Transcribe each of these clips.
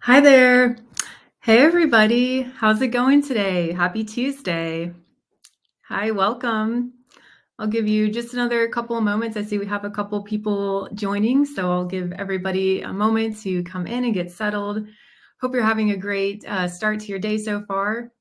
Hi there. Hey, everybody. How's it going today? Happy Tuesday. Hi, welcome. I'll give you just another couple of moments. I see we have a couple people joining, so I'll give everybody a moment to come in and get settled. Hope you're having a great start to your day so far.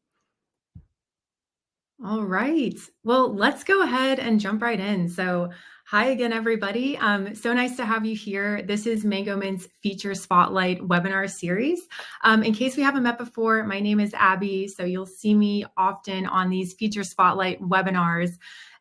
All right. Well, let's go ahead and jump right in. So, hi again, everybody. So nice to have you here. This is Mangomint's Feature Spotlight webinar series. In case we haven't met before, my name is Abby. So you'll see me often on these Feature Spotlight webinars.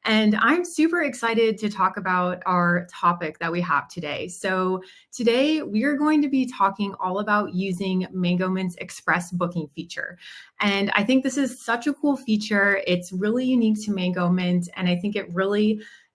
And I'm super excited to talk about our topic that we have today. So today we are going to be talking all about using Mangomint's Express booking feature. And I think this is such a cool feature. It's really unique to Mangomint, and I think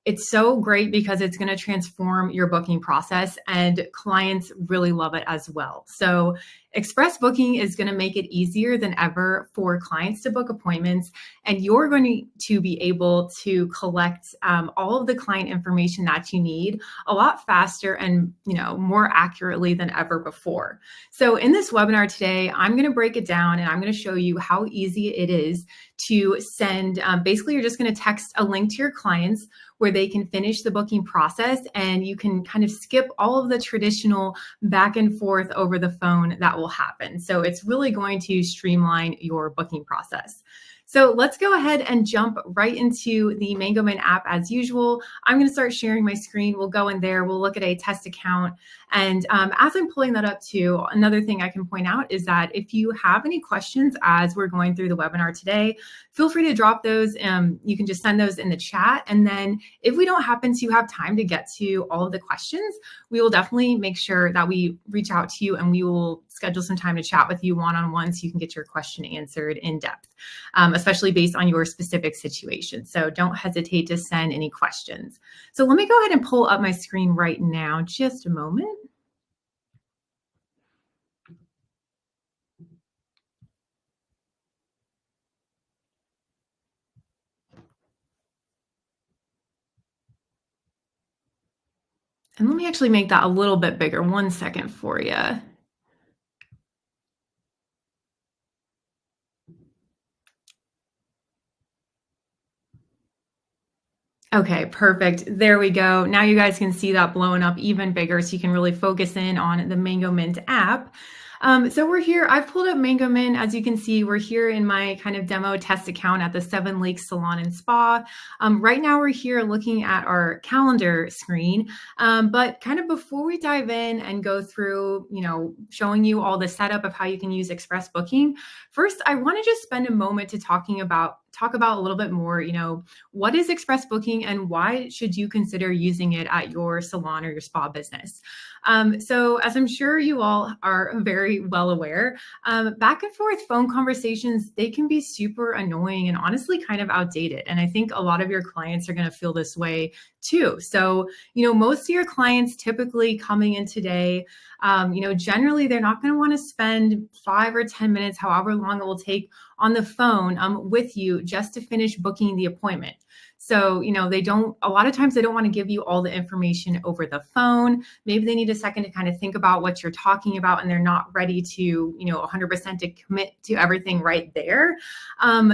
it's so great because it's going to transform your booking process, and clients really love it as well. So Express booking is going to make it easier than ever for clients to book appointments, and you're going to be able to collect all of the client information that you need a lot faster and more accurately than ever before. So in this webinar today, I'm going to break it down and I'm going to show you how easy it is to send. Basically, you're just going to text a link to your clients where they can finish the booking process, and you can kind of skip all of the traditional back and forth over the phone that will happen. So it's really going to streamline your booking process. So let's go ahead and jump right into the Mangomint app as usual. I'm going to start sharing my screen. We'll go in there. We'll look at a test account. And as I'm pulling that up too, another thing I can point out is that if you have any questions as we're going through the webinar today, feel free to drop those. You can just send those in the chat. And then if we don't happen to have time to get to all of the questions, we will definitely make sure that we reach out to you and we will schedule some time to chat with you one-on-one so you can get your question answered in depth, especially based on your specific situation. So don't hesitate to send any questions. So let me go ahead and pull up my screen right now, just a moment. And let me actually make that a little bit bigger. 1 second for you. Okay, perfect. There we go. Now you guys can see that blowing up even bigger so you can really focus in on the Mangomint app. So we're here. I've pulled up Mangomint. As you can see, we're here in my kind of demo test account at the Seven Lakes Salon and Spa. Right now we're here looking at our calendar screen. But kind of before we dive in and go through, showing you all the setup of how you can use Express Booking, first, I want to just spend a moment to talk about a little bit more, what is Express Booking and why should you consider using it at your salon or your spa business? So as I'm sure you all are very well aware, back and forth phone conversations, they can be super annoying and honestly kind of outdated. And I think a lot of your clients are going to feel this way too. So, most of your clients typically coming in today, generally they're not going to want to spend 5 or 10 minutes, however long it will take on the phone with you just to finish booking the appointment. So, a lot of times they don't want to give you all the information over the phone. Maybe they need a second to kind of think about what you're talking about and they're not ready to, 100% to commit to everything right there.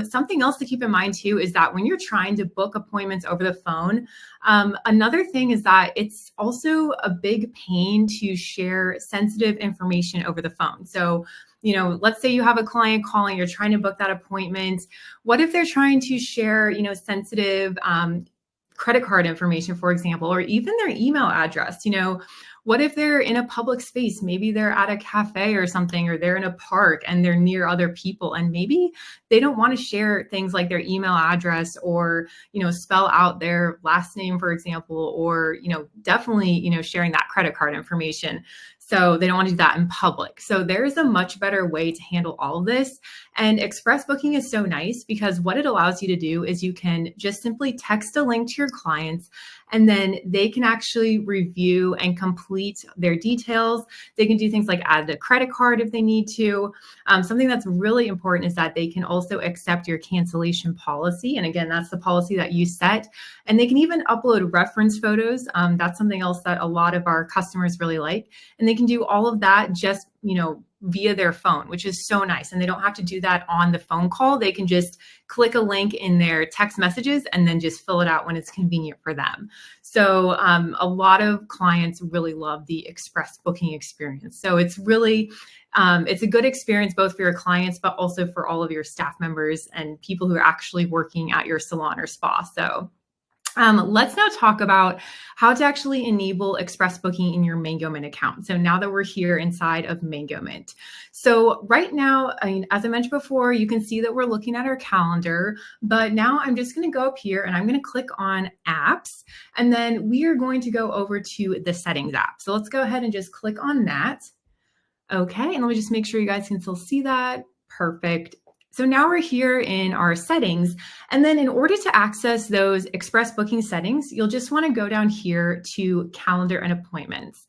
Something else to keep in mind too is that when you're trying to book appointments over the phone, another thing is that it's also a big pain to share sensitive information over the phone. So, let's say you have a client calling, you're trying to book that appointment. What if they're trying to share, sensitive credit card information, for example, or even their email address? What if they're in a public space? Maybe they're at a cafe or something, or they're in a park and they're near other people. And maybe they don't want to share things like their email address or, spell out their last name, for example, or, definitely, sharing that credit card information. So they don't want to do that in public. So there's a much better way to handle all of this. And Express Booking is so nice because what it allows you to do is you can just simply text a link to your clients, and then they can actually review and complete their details. They can do things like add a credit card if they need to. Something that's really important is that they can also accept your cancellation policy. And again, that's the policy that you set. And they can even upload reference photos. That's something else that a lot of our customers really like. And they can do all of that just, via their phone, which is so nice. And they don't have to do that on the phone call. They can just click a link in their text messages and then just fill it out when it's convenient for them. So a lot of clients really love the express booking experience. So it's really, it's a good experience both for your clients, but also for all of your staff members and people who are actually working at your salon or spa. So let's now talk about how to actually enable express booking in your Mangomint account. So now that we're here inside of Mangomint. So right now, as I mentioned before, you can see that we're looking at our calendar, but now I'm just going to go up here and I'm going to click on apps, and then we are going to go over to the settings app. So let's go ahead and just click on that. Okay, and let me just make sure you guys can still see that. Perfect. So now we're here in our settings, and then in order to access those express booking settings, you'll just want to go down here to calendar and appointments.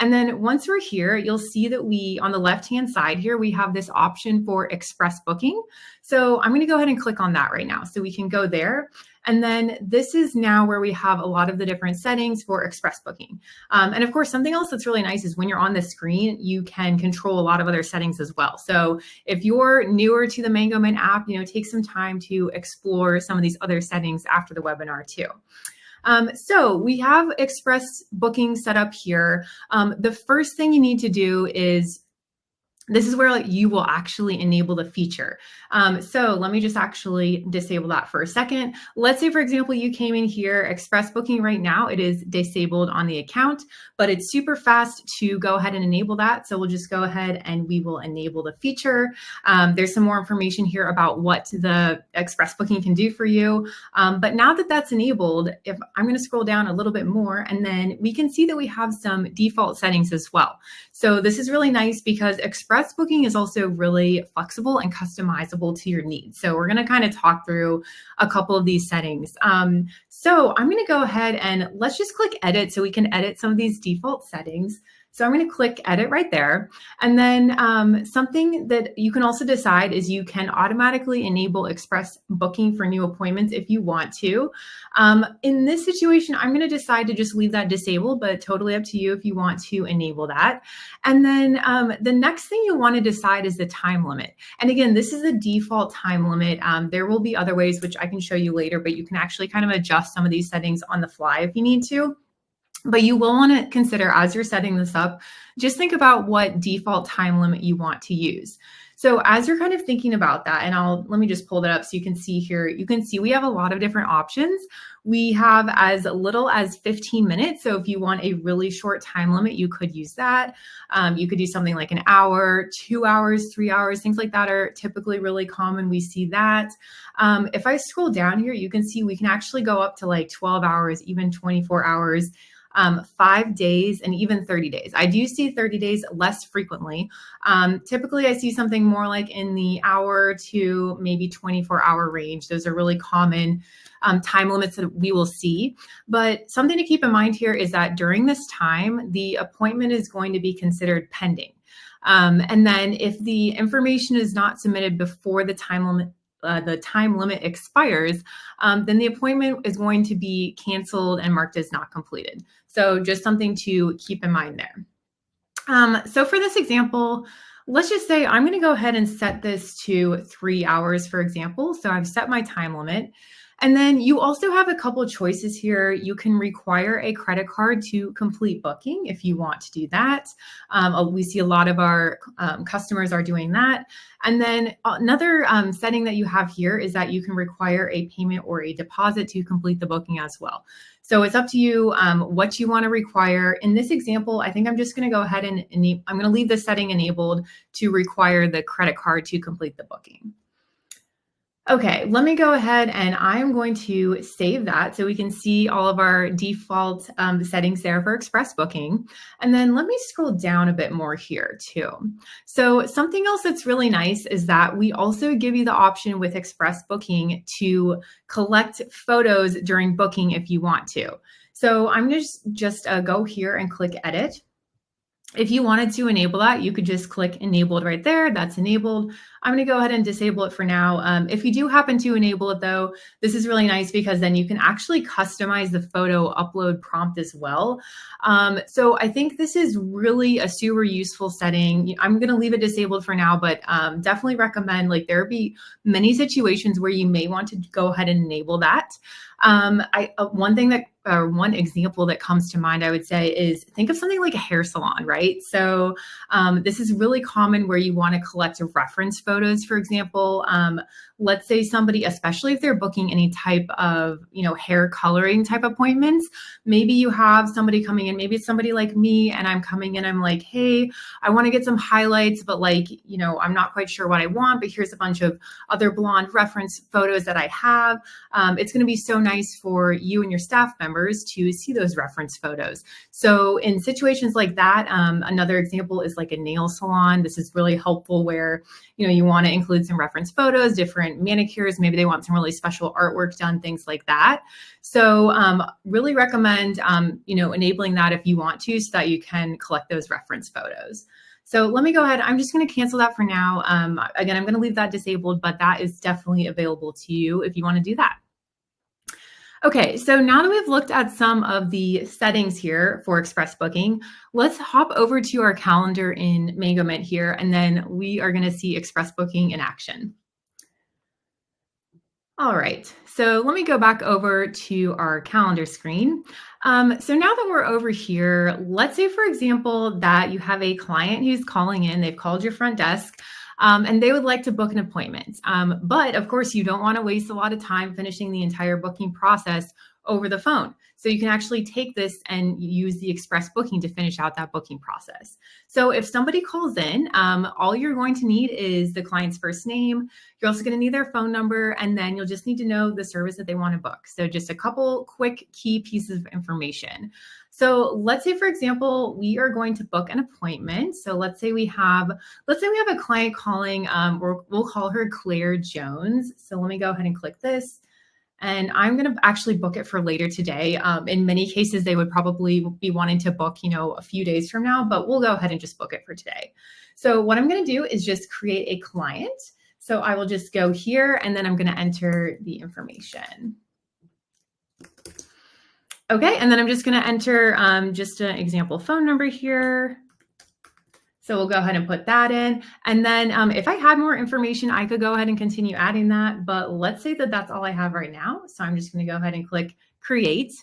And then once we're here, you'll see that on the left-hand side here, we have this option for express booking. So I'm going to go ahead and click on that right now. So we can go there. And then this is now where we have a lot of the different settings for express booking. And of course, something else that's really nice is when you're on the screen, you can control a lot of other settings as well. So if you're newer to the Mangomint app, take some time to explore some of these other settings after the webinar too. So we have express booking set up here. The first thing you need to do is this is where you will actually enable the feature. So let me just actually disable that for a second. Let's say, for example, you came in here, express booking right now, it is disabled on the account, but it's super fast to go ahead and enable that. So we'll just go ahead and we will enable the feature. There's some more information here about what the express booking can do for you. But now that that's enabled, if I'm going to scroll down a little bit more, and then we can see that we have some default settings as well. So this is really nice because express booking is also really flexible and customizable to your needs. So we're going to kind of talk through a couple of these settings. So I'm going to go ahead and let's just click edit so we can edit some of these default settings. So I'm going to click edit right there. And then something that you can also decide is you can automatically enable express booking for new appointments if you want to. In this situation, I'm going to decide to just leave that disabled, but totally up to you if you want to enable that. And then the next thing you'll want to decide is the time limit. And again, this is a default time limit. There will be other ways, which I can show you later, but you can actually kind of adjust some of these settings on the fly if you need to. But you will want to consider as you're setting this up, just think about what default time limit you want to use. So as you're kind of thinking about that, and let me just pull that up so you can see here, you can see we have a lot of different options. We have as little as 15 minutes. So if you want a really short time limit, you could use that. You could do something like an hour, 2 hours, 3 hours, things like that are typically really common. We see that. If I scroll down here, you can see we can actually go up to like 12 hours, even 24 hours. 5 days, and even 30 days. I do see 30 days less frequently. Typically, I see something more like in the hour to maybe 24-hour range. Those are really common time limits that we will see. But something to keep in mind here is that during this time, the appointment is going to be considered pending. And then if the information is not submitted before the time limit expires, then the appointment is going to be canceled and marked as not completed. So just something to keep in mind there. So for this example, let's just say I'm going to go ahead and set this to 3 hours, for example. So I've set my time limit. And then you also have a couple of choices here. You can require a credit card to complete booking if you want to do that. We see a lot of our customers are doing that. And then another setting that you have here is that you can require a payment or a deposit to complete the booking as well. So it's up to you what you want to require. In this example, I think I'm just going to go ahead and I'm going to leave the setting enabled to require the credit card to complete the booking. Okay, let me go ahead and I'm going to save that so we can see all of our default settings there for express booking. And then let me scroll down a bit more here too. So something else that's really nice is that we also give you the option with express booking to collect photos during booking if you want to. So I'm just go here and click edit. If you wanted to enable that, you could just click enabled right there. That's enabled. I'm going to go ahead and disable it for now. If you do happen to enable it though, this is really nice because then you can actually customize the photo upload prompt as well. So I think this is really a super useful setting. I'm going to leave it disabled for now, but definitely recommend, like, there be many situations where you may want to go ahead and enable that. One example that comes to mind, I would say, is think of something like a hair salon, right? So this is really common where you want to collect reference photos, for example. Let's say somebody, especially if they're booking any type of, hair coloring type appointments, maybe you have somebody coming in, maybe it's somebody like me, and I'm coming in, I'm like, hey, I want to get some highlights, but I'm not quite sure what I want, but here's a bunch of other blonde reference photos that I have. It's going to be so nice for you and your staff members to see those reference photos. So in situations like that, another example is like a nail salon. This is really helpful where, you want to include some reference photos, different manicures, maybe they want some really special artwork done, things like that. So really recommend, enabling that if you want to, so that you can collect those reference photos. So let me go ahead. I'm just going to cancel that for now. Again, I'm going to leave that disabled, but that is definitely available to you if you want to do that. Okay, so now that we've looked at some of the settings here for express booking, let's hop over to our calendar in Mangomint here, and then we are going to see express booking in action. All right, so let me go back over to our calendar screen. So now that we're over here, let's say, for example, that you have a client who's calling in, they've called your front desk, and they would like to book an appointment. But of course, you don't want to waste a lot of time finishing the entire booking process over the phone. So you can actually take this and use the express booking to finish out that booking process. So if somebody calls in, all you're going to need is the client's first name. You're also going to need their phone number, and then you'll just need to know the service that they want to book. So just a couple quick key pieces of information. So let's say, for example, we are going to book an appointment. So let's say we have a client calling, we'll call her Claire Jones. So let me go ahead and click this. And I'm going to actually book it for later today. In many cases, they would probably be wanting to book, a few days from now, but we'll go ahead and just book it for today. So what I'm going to do is just create a client. So I will just go here, and then I'm going to enter the information. Okay, and then I'm just going to enter just an example phone number here. So we'll go ahead and put that in. And then if I had more information, I could go ahead and continue adding that. But let's say that that's all I have right now. So I'm just going to go ahead and click create.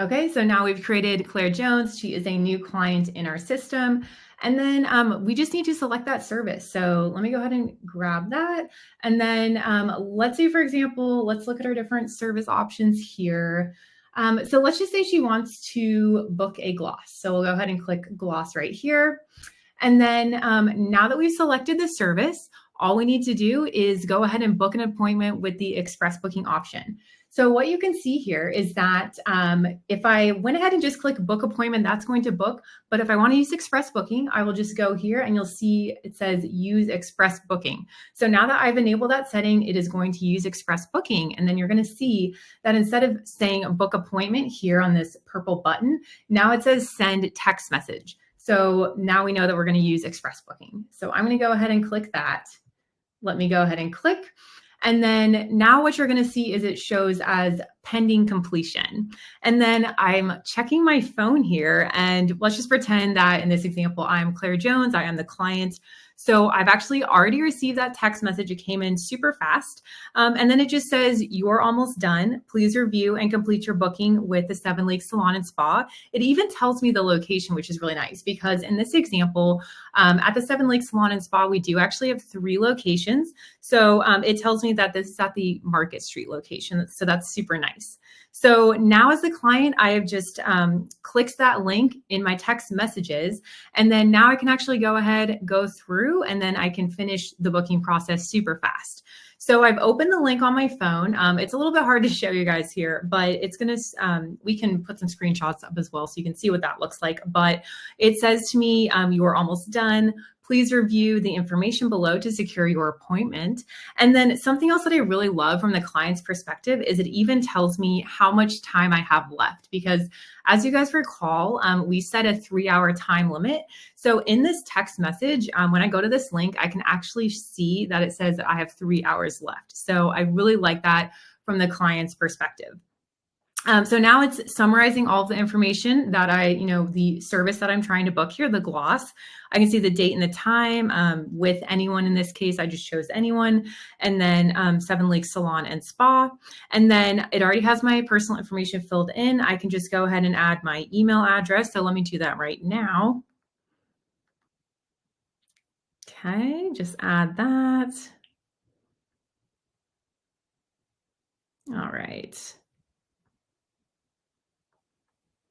Okay, so now we've created Claire Jones. She is a new client in our system. And then we just need to select that service. So let me go ahead and grab that. And then let's say, for example, let's look at our different service options here. So let's just say she wants to book a gloss. So we'll go ahead and click gloss right here. And then now that we've selected the service, all we need to do is go ahead and book an appointment with the express booking option. So what you can see here is that if I went ahead and just click book appointment, that's going to book. But if I want to use express booking, I will just go here and you'll see it says use express booking. So now that I've enabled that setting, it is going to use express booking. And then you're going to see that instead of saying book appointment here on this purple button, now it says send text message. So now we know that we're going to use express booking. So I'm going to go ahead and click that. Let me go ahead and click. And then now what you're going to see is it shows as pending completion. And then I'm checking my phone here, and let's just pretend that in this example, I'm Claire Jones, I am the client. So I've actually already received that text message. It came in super fast. And then it just says, you're almost done. Please review and complete your booking with the Seven Lakes Salon and Spa. It even tells me the location, which is really nice because in this example, at the Seven Lakes Salon and Spa, we do actually have 3 locations. So it tells me that this is at the Market Street location. So that's super nice. So now as the client, I have just clicked that link in my text messages. And then now I can actually go ahead, go through, and then I can finish the booking process super fast. So I've opened the link on my phone. It's a little bit hard to show you guys here, but it's going to, we can put some screenshots up as well so you can see what that looks like. But it says to me, you are almost done. Please review the information below to secure your appointment. And then something else that I really love from the client's perspective is it even tells me how how much time I have left, because as you guys recall, we set a 3-hour time limit. So in this text message, when I go to this link, I can actually see that it says that I have 3 hours left. So I really like that from the client's perspective. So now it's summarizing all of the information that the service that I'm trying to book here, the gloss. I can see the date and the time with anyone. In this case, I just chose anyone, and then 7 Lakes Salon and Spa. And then it already has my personal information filled in. I can just go ahead and add my email address. So let me do that right now. Okay, just add that. All right.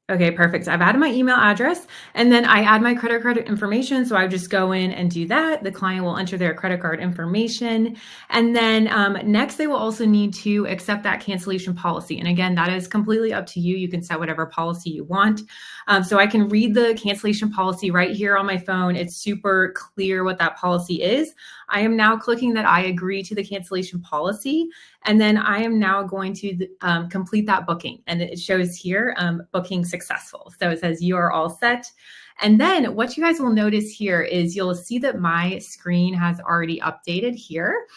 Okay, perfect. I've added my email address, and then I add my credit card information. So I just go in and do that. The client will enter their credit card information. And then next, they will also need to accept that cancellation policy. And again, that is completely up to you. You can set whatever policy you want. So I can read the cancellation policy right here on my phone. It's super clear what that policy is. I am now clicking that I agree to the cancellation policy. And then I am now going to complete that booking. And it shows here, booking successful. So it says you are all set. And then what you guys will notice here is you'll see that my screen has already updated here.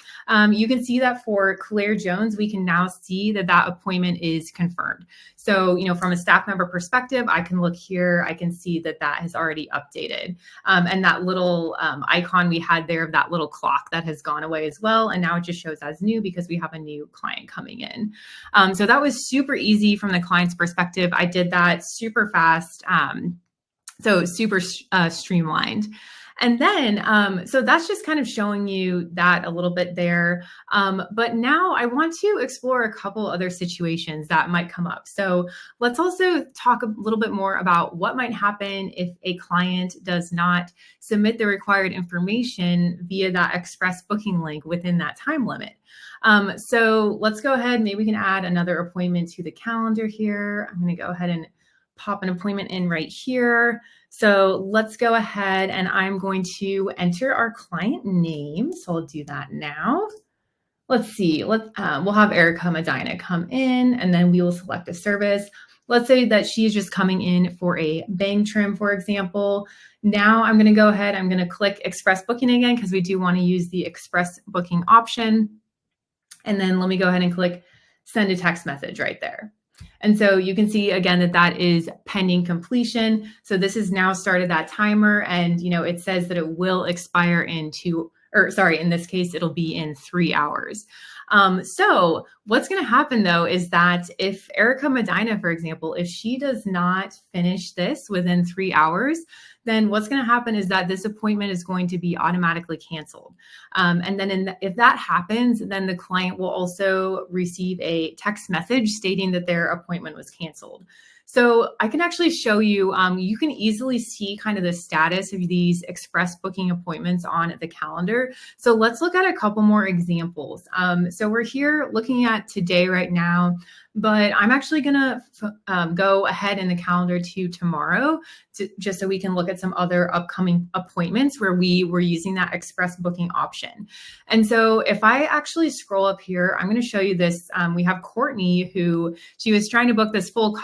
You can see that for Claire Jones, we can now see that that appointment is confirmed. So, from a staff member perspective, I can look here, I can see that that has already updated. And that little icon we had there of that little clock, that has gone away as well. And now it just shows as new because we have a new client coming in. So that was super easy from the client's perspective. I did that super fast. So super streamlined. And then, so that's just kind of showing you that a little bit there. But now I want to explore a couple other situations that might come up. So let's also talk a little bit more about what might happen if a client does not submit the required information via that express booking link within that time limit. So let's go ahead. Maybe we can add another appointment to the calendar here. I'm going to go ahead and pop an appointment in right here. So let's go ahead, and I'm going to enter our client name. So I'll do that now. Let's see, we'll have Erica Medina come in, and then we will select a service. Let's say that she's just coming in for a bang trim, for example. Now I'm gonna go ahead, I'm gonna click express booking again, because we do wanna use the express booking option. And then let me go ahead and click send a text message right there. And so you can see again that that is pending completion. So this has now started that timer, and it says that it will expire in this case, it'll be in 3 hours. So what's going to happen though is that if Erica Medina, for example, if she does not finish this within 3 hours, then what's going to happen is that this appointment is going to be automatically canceled. And then if that happens, then the client will also receive a text message stating that their appointment was canceled. So I can actually show you, you can easily see kind of the status of these express booking appointments on the calendar. So let's look at a couple more examples. So we're here looking at today right now, but I'm actually gonna go ahead in the calendar to tomorrow, just so we can look at some other upcoming appointments where we were using that express booking option. And so if I actually scroll up here, I'm gonna show you this. We have Courtney, who she was trying to book this full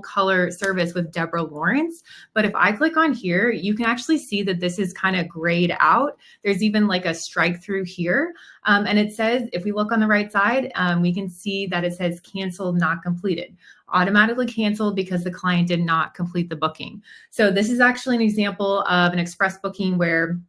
color service with Deborah Lawrence. But if I click on here, you can actually see that this is kind of grayed out. There's even like a strike through here. And it says, if we look on the right side, we can see that it says canceled, not completed. Automatically canceled because the client did not complete the booking. So this is actually an example of an express booking where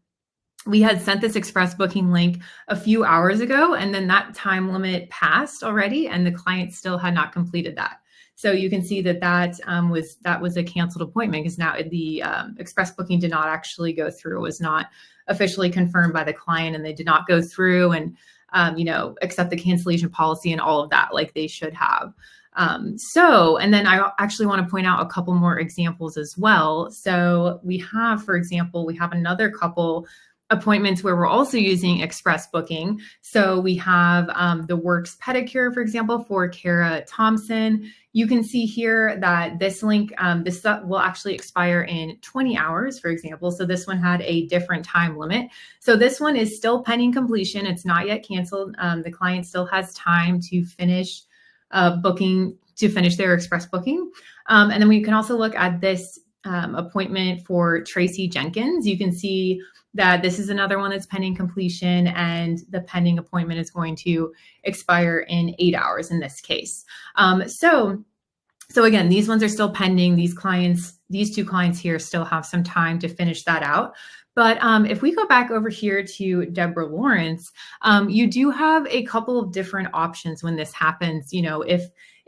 we had sent this express booking link a few hours ago, and then that time limit passed already, and the client still had not completed that. So you can see that that was a canceled appointment, because now the express booking did not actually go through. It was not officially confirmed by the client, and they did not go through and accept the cancellation policy and all of that like they should have. And then I actually want to point out a couple more examples as well. So we have, for example, we have another couple appointments where we're also using express booking. So we have the Works Pedicure, for example, for Kara Thompson. You can see here that this link, this will actually expire in 20 hours, for example. So this one had a different time limit. So this one is still pending completion. It's not yet canceled. The client still has time to finish booking to finish their express booking. And then we can also look at this appointment for Tracy Jenkins. You can see that this is another one that's pending completion, and the pending appointment is going to expire in 8 hours in this case. So again, these ones are still pending. These two clients here still have some time to finish that out. But if we go back over here to Deborah Lawrence, you do have a couple of different options when this happens.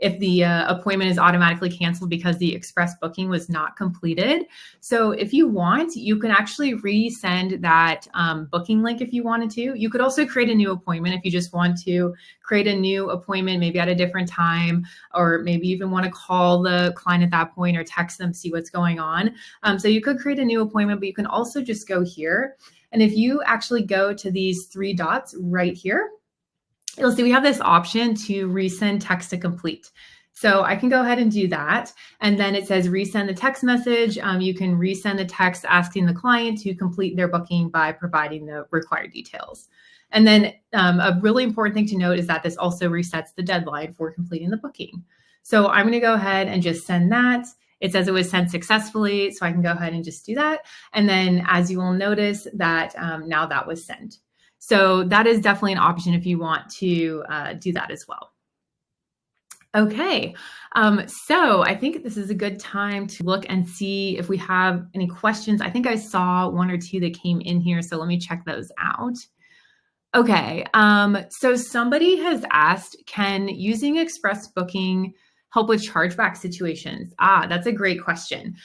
If the appointment is automatically canceled because the express booking was not completed. So if you want, you can actually resend that booking link if you wanted to. You could also create a new appointment if you just want to create a new appointment, maybe at a different time, or maybe even want to call the client at that point or text them, see what's going on. So you could create a new appointment, but you can also just go here. And if you actually go to these 3 dots right here, you'll see we have this option to resend text to complete. So I can go ahead and do that. And then it says resend the text message. You can resend the text asking the client to complete their booking by providing the required details. And then a really important thing to note is that this also resets the deadline for completing the booking. So I'm going to go ahead and just send that. It says it was sent successfully, so I can go ahead and just do that. And then as you will notice that now that was sent. So that is definitely an option if you want to do that as well. Okay, so I think this is a good time to look and see if we have any questions. I think I saw 1 or 2 that came in here, so let me check those out. Okay, so somebody has asked, can using express booking help with chargeback situations? That's a great question.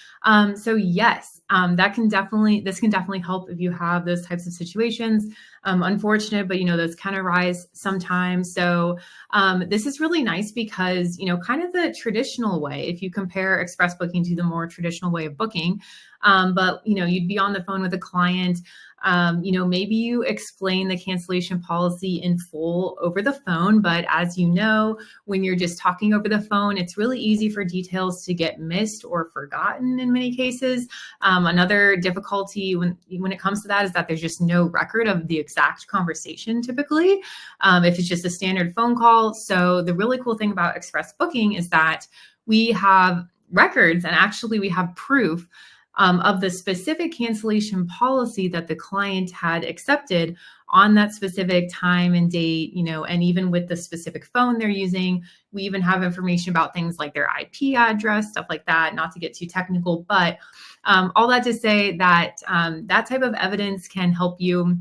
So yes, this can definitely help if you have those types of situations. Unfortunate, but those can arise sometimes. So this is really nice because, kind of the traditional way, if you compare express booking to the more traditional way of booking, but you'd be on the phone with a client. Maybe you explain the cancellation policy in full over the phone, but as you know, when you're just talking over the phone, it's really easy for details to get missed or forgotten in many cases. Another difficulty when it comes to that is that there's just no record of the exact conversation typically, if it's just a standard phone call. So the really cool thing about express booking is that we have records, and actually we have proof of the specific cancellation policy that the client had accepted on that specific time and date, and even with the specific phone they're using. We even have information about things like their IP address, stuff like that, not to get too technical, but all that to say that that type of evidence can help you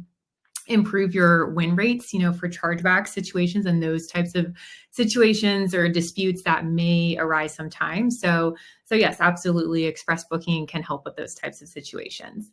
improve your win rates, for chargeback situations and those types of situations or disputes that may arise sometimes. So yes, absolutely, express booking can help with those types of situations.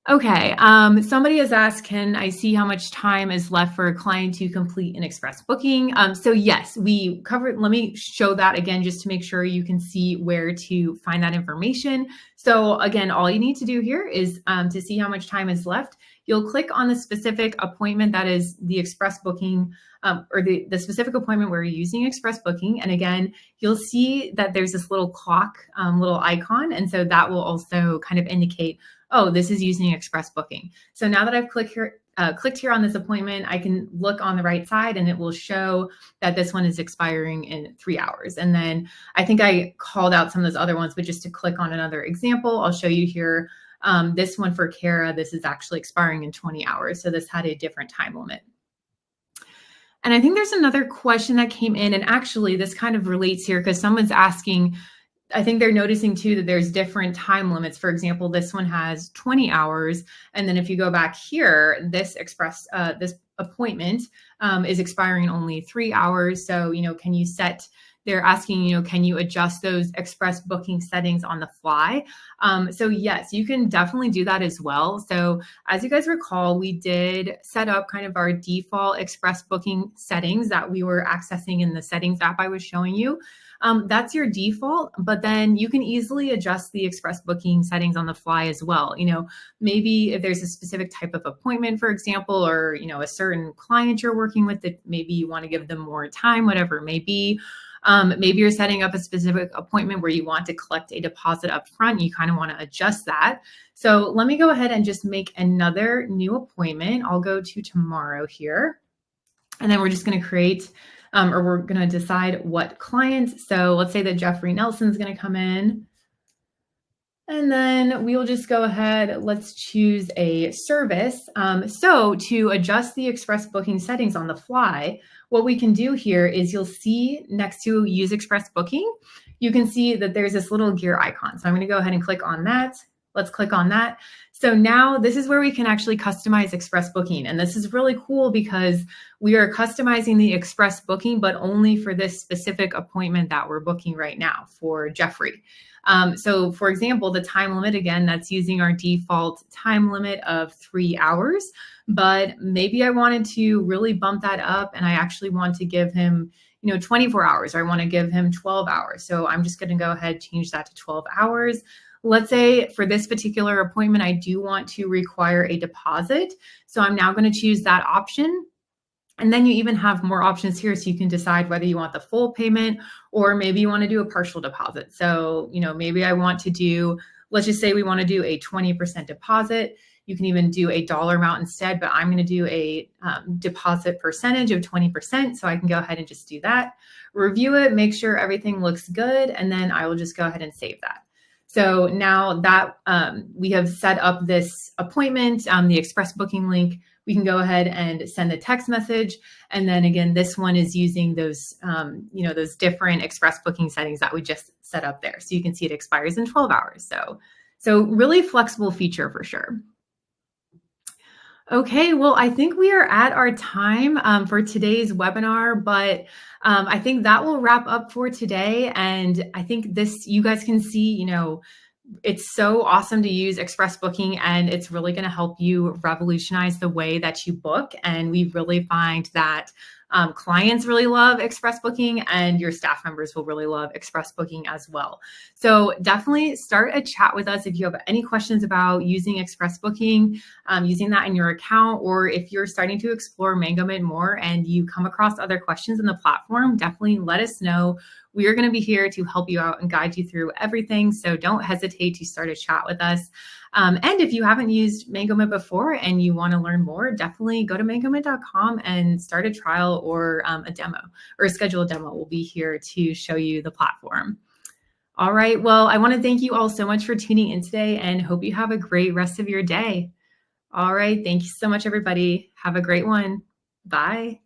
Okay, somebody has asked, can I see how much time is left for a client to complete an express booking? So yes, we covered, let me show that again, just to make sure you can see where to find that information. So again, all you need to do here is to see how much time is left, you'll click on the specific appointment that is the express booking, or the specific appointment where you're using express booking. And again, you'll see that there's this little clock, little icon. And so that will also kind of indicate, oh, this is using express booking. So now that I've clicked here on this appointment, I can look on the right side and it will show that this one is expiring in 3 hours. And then I think I called out some of those other ones, but just to click on another example, I'll show you here. This one for Kara, this is actually expiring in 20 hours. So this had a different time limit. And I think there's another question that came in, and actually this kind of relates here because someone's asking, I think they're noticing too that there's different time limits. For example, this one has 20 hours. And then if you go back here, this appointment is expiring in only 3 hours. So, can you they're asking, can you adjust those express booking settings on the fly? So yes, you can definitely do that as well. So as you guys recall, we did set up kind of our default express booking settings that we were accessing in the settings app I was showing you. That's your default, but then you can easily adjust the express booking settings on the fly as well. Maybe if there's a specific type of appointment, for example, or, a certain client you're working with that maybe you want to give them more time, whatever it may be. Maybe you're setting up a specific appointment where you want to collect a deposit up front. You kind of want to adjust that. So let me go ahead and just make another new appointment. I'll go to tomorrow here. And then we're just going to create, or we're going to decide what client. So let's say that Jeffrey Nelson's going to come in. And then we will just go ahead, let's choose a service. So to adjust the express booking settings on the fly, what we can do here is you'll see next to use express booking, you can see that there's this little gear icon. So I'm going to go ahead and click on that. Let's click on that. So now this is where we can actually customize express booking. And this is really cool because we are customizing the express booking, but only for this specific appointment that we're booking right now for Jeffrey. So for example, the time limit, again, that's using our default time limit of 3 hours, but maybe I wanted to really bump that up and I actually want to give him 24 hours, or I want to give him 12 hours. So I'm just going to go ahead, change that to 12 hours. Let's say for this particular appointment, I do want to require a deposit. So I'm now going to choose that option. And then you even have more options here, so you can decide whether you want the full payment or maybe you want to do a partial deposit. So, maybe I want to do, let's just say we want to do a 20% deposit. You can even do a dollar amount instead, but I'm going to do a deposit percentage of 20%. So I can go ahead and just do that, review it, make sure everything looks good, and then I will just go ahead and save that. So now that we have set up this appointment, the express booking link, we can go ahead and send a text message. And then again, this one is using those, those different express booking settings that we just set up there. So you can see it expires in 12 hours. So really flexible feature for sure. Okay, well, I think we are at our time for today's webinar, but I think that will wrap up for today. And I think you guys can see, it's so awesome to use express booking, and it's really going to help you revolutionize the way that you book. And we really find that clients really love express booking, and your staff members will really love express booking as well. So definitely start a chat with us if you have any questions about using express booking, using that in your account, or if you're starting to explore Mangomint more and you come across other questions in the platform, definitely let us know. We are going to be here to help you out and guide you through everything. So don't hesitate to start a chat with us. And if you haven't used Mangomint before and you want to learn more, definitely go to mangomint.com and start a trial or a demo, or schedule a demo. We'll be here to show you the platform. All right. Well, I want to thank you all so much for tuning in today and hope you have a great rest of your day. All right. Thank you so much, everybody. Have a great one. Bye.